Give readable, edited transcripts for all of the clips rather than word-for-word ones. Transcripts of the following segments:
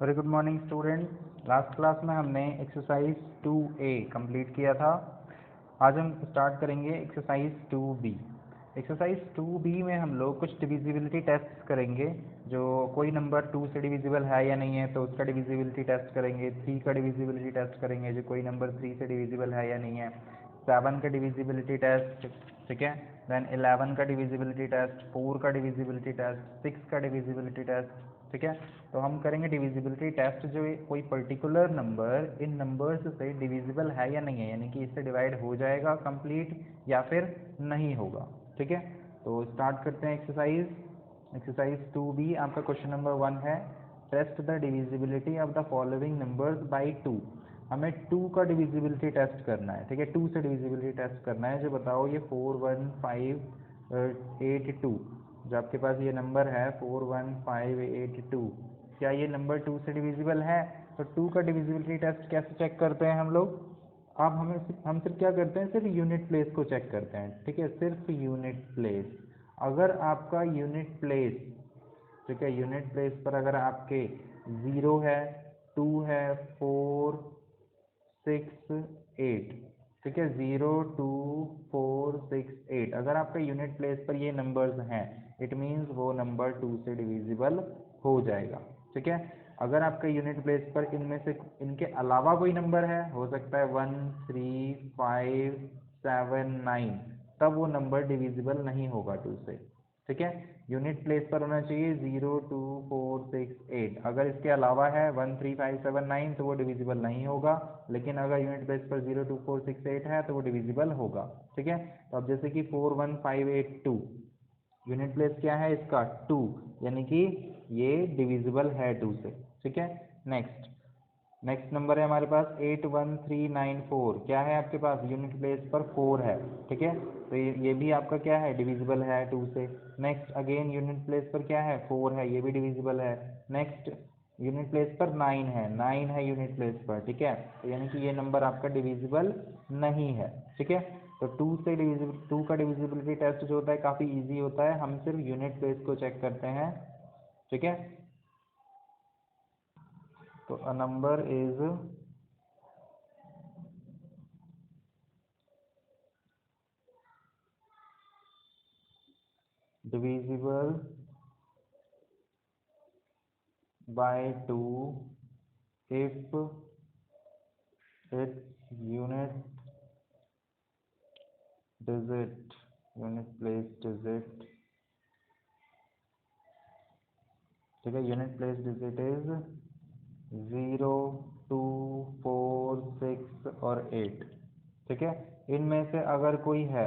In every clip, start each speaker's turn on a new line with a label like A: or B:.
A: Very good morning student. Last class में हमने exercise 2A complete किया था। आज हम स्टार्ट करेंगे एक्सरसाइज 2B। एक्सरसाइज 2B में हम लोग कुछ डिविजिबिलिटी टेस्ट करेंगे। जो कोई नंबर 2 से डिविजिबल है या नहीं है तो उसका डिविजिबिलिटी टेस्ट करेंगे। 3 का डिविजिबिलिटी टेस्ट करेंगे, जो कोई नंबर 3 से डिविजिबल है या नहीं है। 7 का डिविजिबिलिटी टेस्ट, ठीक है। देन 11 का डिविजिबिलिटी टेस्ट, 4 का डिविजिबिलिटी टेस्ट, 6 का डिविजिबिलिटी टेस्ट, ठीक है। तो हम करेंगे डिविजिबिलिटी टेस्ट, जो कोई पर्टिकुलर नंबर इन नंबर्स से डिविजिबल है या नहीं है, यानी कि इससे डिवाइड हो जाएगा कंप्लीट या फिर नहीं होगा, ठीक है। तो स्टार्ट करते हैं एक्सरसाइज 2B। आपका क्वेश्चन नंबर 1 है, test the divisibility of the following numbers by 2। हमें 2 का डिविजिबिलिटी टेस्ट करना है, ठीक है। 2 से डिविजिबिलिटी टेस्ट करना है। जो बताओ ये 41582, जो आपके पास ये नंबर है 41582, क्या ये नंबर 2 से डिविजिबल है? तो 2 का डिविजिबिलिटी टेस्ट कैसे चेक करते हैं हम लोग? अब हम सिर्फ क्या करते हैं, सिर्फ यूनिट प्लेस को चेक करते हैं, ठीक है। सिर्फ यूनिट प्लेस। अगर आपका यूनिट प्लेस, ठीक है, यूनिट प्लेस पर अगर आपके 0 है, 2 है, 4 6 8, ठीक है, 0 2 4 6 8, अगर आपका यूनिट प्लेस पर ये नंबर्स हैं, इट मीन्स वो नंबर 2 से डिविजिबल हो जाएगा, ठीक है। अगर आपका यूनिट प्लेस पर इनमें से इनके अलावा कोई नंबर है, हो सकता है 1 3 5 7 9, तब वो नंबर डिविजिबल नहीं होगा 2 से, ठीक है। यूनिट प्लेस पर होना चाहिए 0 2 4 6 8। अगर इसके अलावा है 1 3 5 7 9 तो वो डिविजिबल नहीं होगा, लेकिन अगर यूनिट प्लेस पर 0 2 4 6 8 है तो वो डिविजिबल होगा, ठीक है। तो अब जैसे कि 41582, यूनिट प्लेस क्या है इसका 2, यानी कि ये डिविजिबल है 2 से, ठीक है। नेक्स्ट नंबर है हमारे पास 81394, क्या है आपके पास? यूनिट प्लेस पर 4 है, ठीक है। तो ये भी आपका क्या है, डिविजिबल है 2 से। नेक्स्ट अगेन यूनिट प्लेस पर क्या है, 4 है, ये भी डिविजिबल है। नेक्स्ट यूनिट प्लेस पर 9 है यूनिट प्लेस पर, ठीक है। तो यानी कि ये नंबर आपका डिविजिबल नहीं है, ठीक है। तो 2 का डिविजिबिलिटी टेस्ट जो होता है काफ़ी इजी होता है, हम सिर्फ यूनिट प्लेस को चेक करते हैं, ठीक है। तो अ number is divisible by 2 if its unit place digit, ठीक है, यूनिट प्लेस डिजिट इज 0 2 4 6 और 8, ठीक है। इनमें से अगर कोई है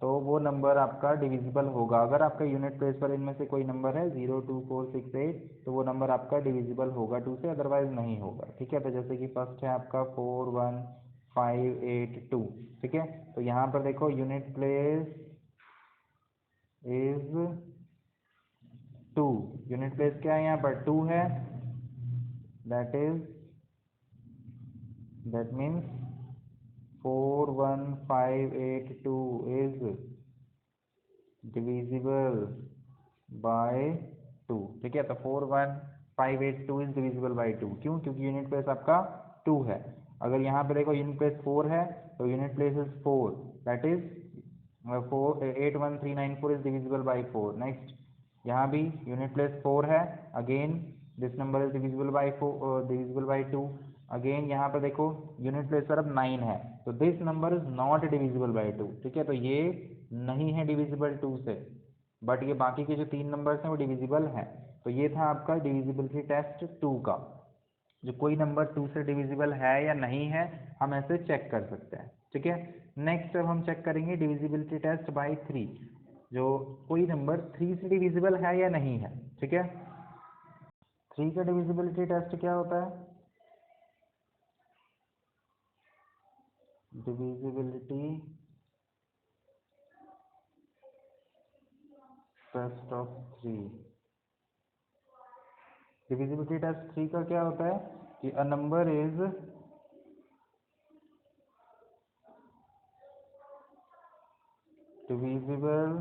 A: तो वो नंबर आपका डिविजिबल होगा। अगर आपका यूनिट प्लेस पर इनमें से कोई नंबर है 0 2 4 6 8, तो वो नंबर आपका डिविजिबल होगा 2 से, अदरवाइज नहीं होगा, ठीक है। तो जैसे कि फर्स्ट है आपका 41582, ठीक है। तो यहाँ पर देखो unit place is 2, unit place क्या है यहाँ पर 2 है, that means 41582 is divisible by 2, ठीक है। तो 41582 इज डिविजिबल बाई 2, क्यों? क्योंकि यूनिट प्लेस आपका 2 है। अगर यहाँ पे देखो यूनिट प्लेस 4 है तो unit place is 4, that is 81394 is divisible by 4। Next यहाँ भी यूनिट प्लेस 4 है, again this number is divisible by 2। Again यहाँ पर देखो यूनिट प्लेस पर अब 9 है, तो this number is not divisible by 2, ठीक है। तो ये नहीं है डिविजिबल 2 से, बट ये बाकी के जो 3 नंबर्स हैं वो डिविजिबल हैं। तो ये था आपका डिविजिबिलिटी टेस्ट 2 का। जो कोई नंबर 2 से डिविजिबल है या नहीं है, हम ऐसे चेक कर सकते हैं, ठीक है। नेक्स्ट अब हम चेक करेंगे डिविजिबिलिटी टेस्ट बाय 3, जो कोई नंबर 3 से डिविजिबल है या नहीं है, ठीक है। 3 का डिविजिबिलिटी टेस्ट क्या होता है? Divisibility test of 3, divisibility test 3 का क्या होता है कि a number is divisible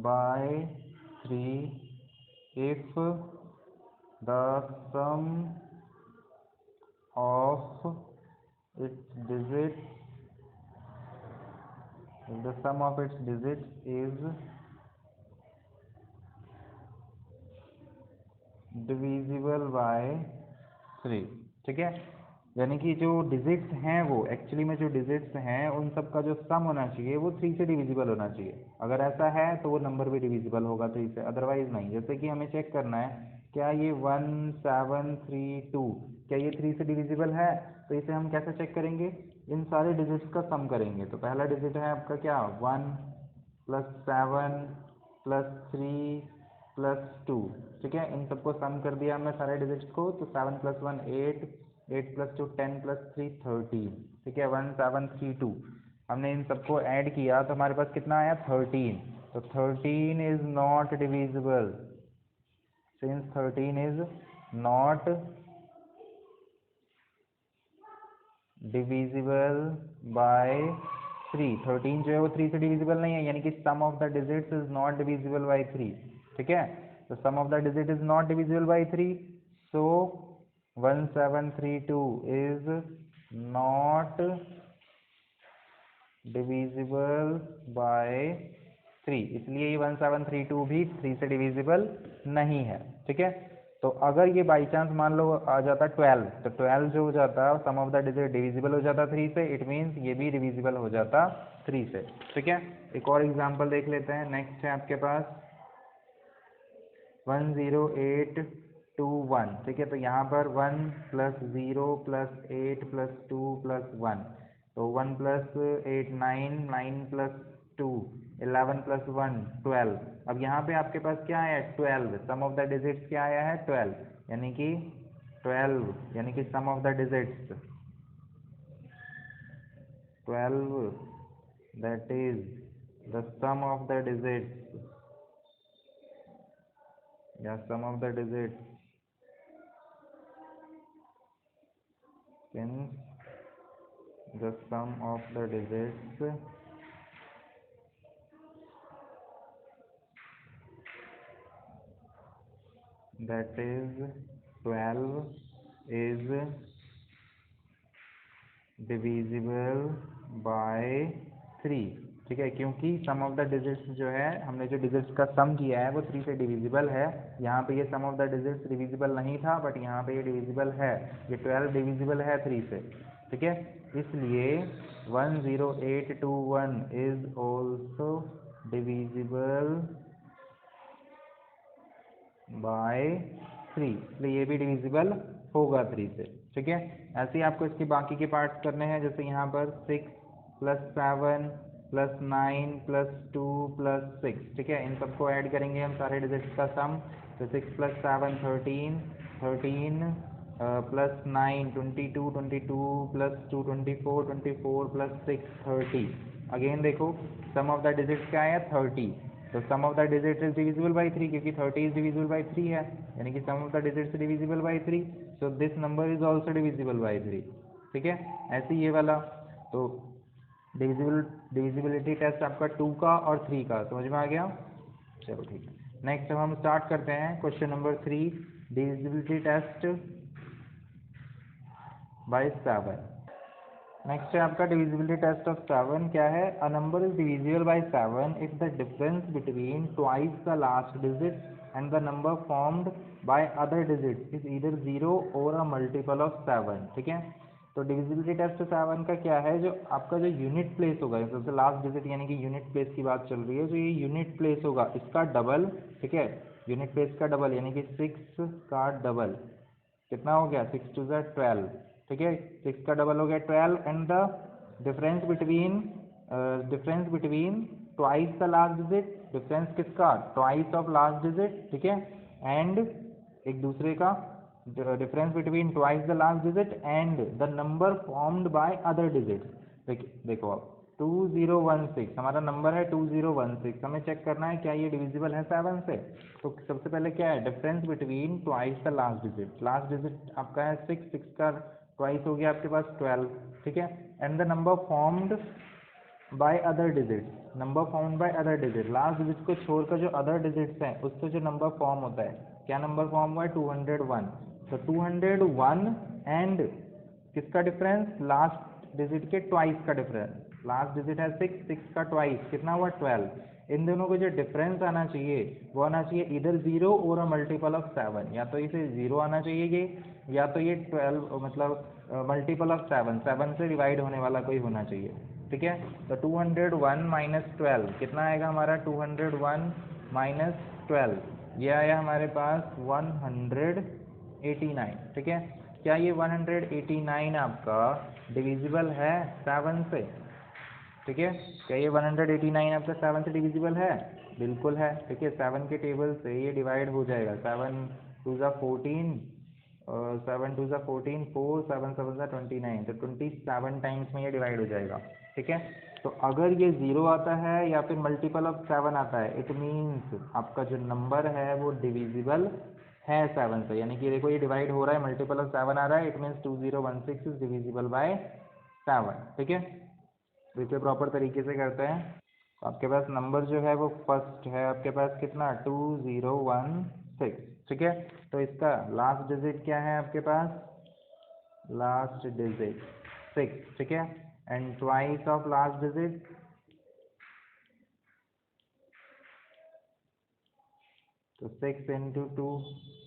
A: by 3 if the sum of its digits the sum of its digits is divisible by 3। ठीक है, यानी कि जो डिजिट्स हैं वो एक्चुअली में जो डिजिट्स हैं उन सब का जो सम होना चाहिए वो 3 से डिविजिबल होना चाहिए। अगर ऐसा है तो वो नंबर भी डिविजिबल होगा 3 से, अदरवाइज नहीं। जैसे कि हमें चेक करना है क्या ये 1732 क्या ये 3 से डिविजिबल है, तो इसे हम कैसे चेक करेंगे, इन सारे डिजिट्स का सम करेंगे। तो पहला डिजिट है आपका क्या 1 + 7 + 3 + 2। ठीक है, इन सबको सम कर दिया हमने सारे डिजिट्स को, तो 7 + 1 8, 8 + 2 10 + 3 13। ठीक है, 1732 हमने इन सबको ऐड किया तो हमारे पास कितना आया 13। तो 13 is not divisible, since 13 is not divisible by 3। 13 जो है वो 3 से डिविजिबल नहीं है, यानी कि sum of the digits is not divisible by 3। ठीक है, तो sum of the digit is not divisible by 3, so 1732 is not divisible by 3, इसलिए ये 1732 भी 3 से डिविजिबल नहीं है। ठीक है, तो अगर ये बाई चांस मान लो आ जाता 12, तो 12 जो हो जाता सम ऑफ द डिजिट डिविजिबल हो जाता 3 से, इट मीन्स ये भी डिविजिबल हो जाता 3 से। ठीक है, एक और एग्जांपल देख लेते हैं। नेक्स्ट है आपके पास 10821। ठीक है, तो यहाँ पर 1 + 0 + 8 + 2 + 1, तो 1 + 8 9, 9 + 2 11 + 1 12। अब यहाँ पे आपके पास क्या आया 12, सम ऑफ द डिजिट्स क्या आया है 12, यानी कि 12 यानी कि sum of the digits 12, that is the sum of the digits या sum of the digits since the sum of the digits that is 12 is divisible by 3। ठीक है, क्योंकि सम ऑफ द डिजिट्स जो है हमने जो डिजिट्स का सम किया है वो 3 से डिविजिबल है। यहाँ पे ये सम ऑफ द डिजिट्स डिविजिबल नहीं था, बट यहाँ पे ये डिविजिबल है, ये 12 डिविजिबल है 3 से। ठीक है, इसलिए 10821 इज ऑल्सो डिविजिबल बाय 3, इसलिए ये भी डिविजिबल होगा 3 से। ठीक है, ऐसे ही आपको इसके बाकी के पार्ट्स करने हैं। जैसे यहाँ पर 6 + 7 + 9 + 2 + 6। ठीक है, इन सबको ऐड करेंगे हम सारे डिजिट्स का सम, तो 6 + 7 13, 13 + 9 22, 22 + 2 24, 24 + 6 30। अगेन देखो सम ऑफ द डिजिट्स क्या है 30, तो sum of the digits is divisible by 3, क्योंकि 30 इज डिविजिबल बाई 3 है, यानी कि sum of the digits divisible by 3, so this number is also divisible by 3। ठीक है, ऐसे ही ये वाला, तो डिविजिबिलिटी टेस्ट आपका 2 का और 3 का समझ में आ गया। चलो ठीक है, नेक्स्ट अब हम स्टार्ट करते हैं question number 3, divisibility test by 7। Next है आपका डिविजिबिलिटी टेस्ट ऑफ 7। क्या है, a number is divisible by 7 if the difference between twice the last digit and the number formed by other digit is either 0 और a multiple of 7। ठीक है, तो divisibility test 7 का क्या है, जो आपका जो यूनिट प्लेस होगा, सबसे लास्ट डिजिट यानी कि यूनिट प्लेस की बात चल रही है, जो ये यूनिट प्लेस होगा इसका डबल। ठीक है, यूनिट प्लेस का डबल यानी कि 6 का डबल कितना हो गया 6 × 2 = 12। ठीक है, 6 का डबल हो गया 12, and the difference between twice the last digit, difference किसका ट्वाइस ऑफ लास्ट डिजिट। ठीक है, एंड एक दूसरे का difference between twice the last digit and the number formed by other digit. देखो अब 2016 हमारा नंबर है 2016, हमें चेक करना है क्या ये डिविजिबल है 7 से। तो सबसे पहले क्या है, difference between twice the last digit, last digit आपका है 6, 6 का ट्वाइस हो गया आपके पास 12। ठीक है, and the number formed by other digit, number formed by other digit, last digit को छोड़कर जो अदर डिजिट्स हैं उससे जो नंबर फॉर्म होता है क्या नंबर फॉर्म हुआ है 201। तो 201 एंड किसका डिफरेंस, लास्ट डिजिट के ट्वाइस का डिफरेंस, लास्ट डिजिट है 6, 6 का ट्वाइस कितना हुआ 12। इन दोनों को जो डिफरेंस आना चाहिए वो आना चाहिए इधर 0 और अ मल्टीपल ऑफ 7, या तो इसे 0 आना चाहिए ये, या तो ये 12 मतलब मल्टीपल ऑफ 7, 7 से डिवाइड होने वाला कोई होना चाहिए। ठीक है, तो 201 माइनस 12 कितना आएगा हमारा, 201 माइनस 12 ये आया हमारे पास 189। ठीक है, क्या ये 189 आपका डिविजिबल है 7 से? ठीक है, क्या ये 189 आपका 7 से डिविजिबल है? बिल्कुल है। ठीक है, 7 के टेबल से ये डिवाइड हो जाएगा, 7 2 ज़ा 14, 7 2 ज़ा 14, 4 7 7 ज़ा 29, तो 27 टाइम्स में ये डिवाइड हो जाएगा। ठीक है, तो अगर ये 0 आता है या फिर मल्टीपल ऑफ 7 आता है, इट मीन्स आपका जो नंबर है वो डिविजिबल है 7 से, यानी कि देखो ये डिवाइड हो रहा है, मल्टीपल ऑफ 7 आ रहा है, it means 2016 is divisible by 7। ठीक है, तो इसे प्रॉपर तरीके से करते हैं। तो आपके पास नंबर जो है वो फर्स्ट है आपके पास कितना 2016। ठीक है, तो इसका लास्ट डिजिट क्या है आपके पास, लास्ट डिजिट 6। ठीक है, and twice of last digit, तो 6 इंटू 2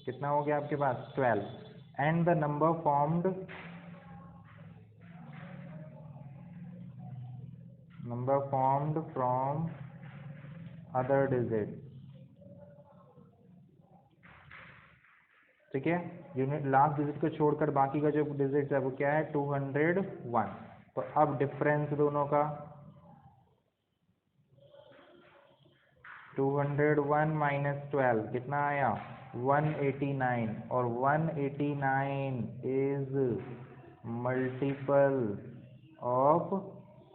A: कितना हो गया आपके पास 12। And the number formed, number formed from other digit. ठीक है, यूनिट लास्ट डिजिट को छोड़कर बाकी का जो डिजिट है वो क्या है 201। तो अब डिफरेंस दोनों का 201 माइनस 12 कितना आया 189, और 189 इज मल्टीपल ऑफ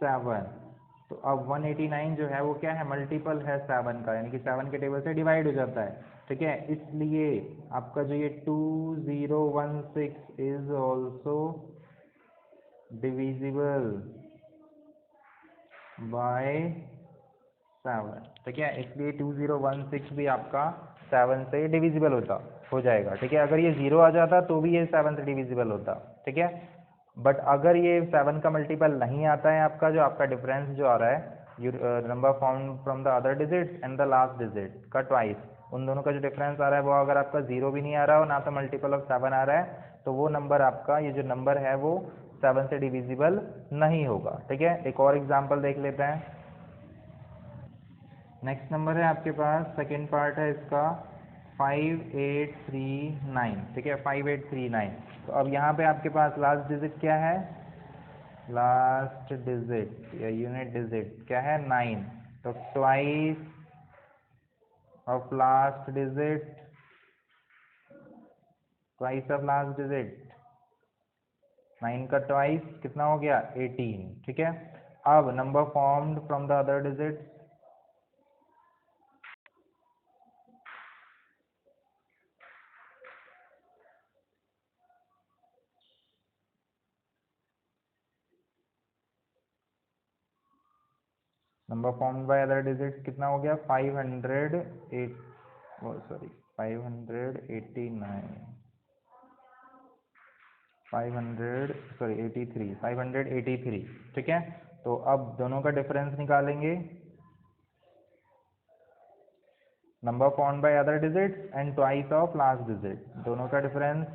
A: 7। तो अब 189 जो है वो क्या है, मल्टीपल है 7 का, यानी कि 7 के टेबल से डिवाइड हो जाता है। ठीक है, इसलिए आपका जो ये 2016 इज ऑल्सो डिविजिबल बाय 7। ठीक है, इसलिए 2016 भी आपका 7 से डिविजिबल हो जाएगा। ठीक है, अगर ये 0 आ जाता तो भी ये 7 से डिविजिबल होता। ठीक है, बट अगर ये 7 का मल्टीपल नहीं आता है आपका, जो आपका डिफरेंस जो आ रहा है number form from the other digit and the last digit का ट्वाइस, उन दोनों का जो डिफरेंस आ रहा है वो अगर आपका 0 भी नहीं आ रहा हो ना तो मल्टीपल ऑफ 7 आ रहा है, तो वो नंबर आपका, ये जो नंबर है वो 7 से डिविजिबल नहीं होगा। ठीक है, एक और एग्जाम्पल देख लेते हैं। नेक्स्ट नंबर है आपके पास, सेकेंड पार्ट है इसका 5839। ठीक है, 5839। तो अब यहाँ पे आपके पास लास्ट डिजिट क्या है, लास्ट डिजिट या यूनिट डिजिट क्या है 9, तो twice of last digit, twice of last digit 9 का ट्वाइस कितना हो गया 18। ठीक है, अब number formed from the other digit, number formed by other digit कितना हो गया 508, सॉरी 589, 583। ठीक है, तो अब दोनों का डिफरेंस निकालेंगे, number formed by other digit and twice of last digit, दोनों का डिफरेंस,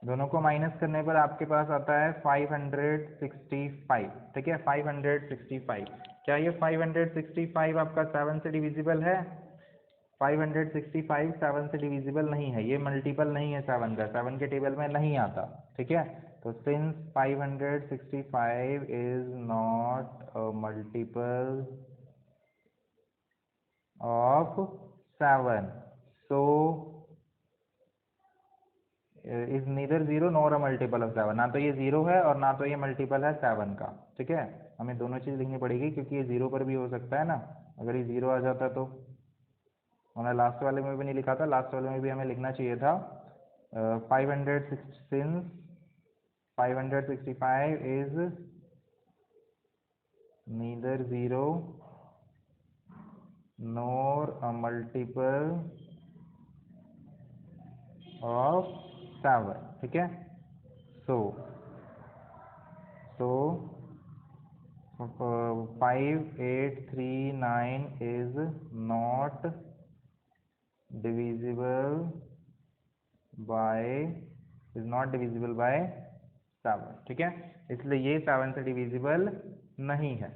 A: दोनों को माइनस करने पर आपके पास आता है 565। ठीक है, 565। क्या ये 565 आपका 7 से डिविजिबल है? 565 7 से डिविजिबल नहीं है, ये मल्टीपल नहीं है 7 का, 7 के टेबल में नहीं आता। ठीक है, तो since 565 is not a multiple of 7, so is neither 0 nor a multiple of 7, ना तो ये 0 है और ना तो ये मल्टीपल है 7 का। ठीक है, हमें दोनों चीज़ लिखनी पड़ेगी क्योंकि ये 0 पर भी हो सकता है ना, अगर ये 0 आ जाता तो हमने लास्ट वाले में भी नहीं लिखा था, लास्ट वाले में भी हमें लिखना चाहिए था 565 is neither 0 nor a multiple of 7, ठीक है। so 5839 is not divisible by 7, ठीक है। इसलिए ये 7 से डिविजिबल नहीं है।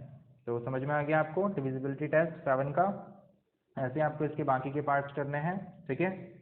A: तो समझ में आ गया आपको डिविजिबिलिटी टेस्ट 7 का। ऐसे आपको इसके बाकी के पार्ट्स करने हैं, ठीक है।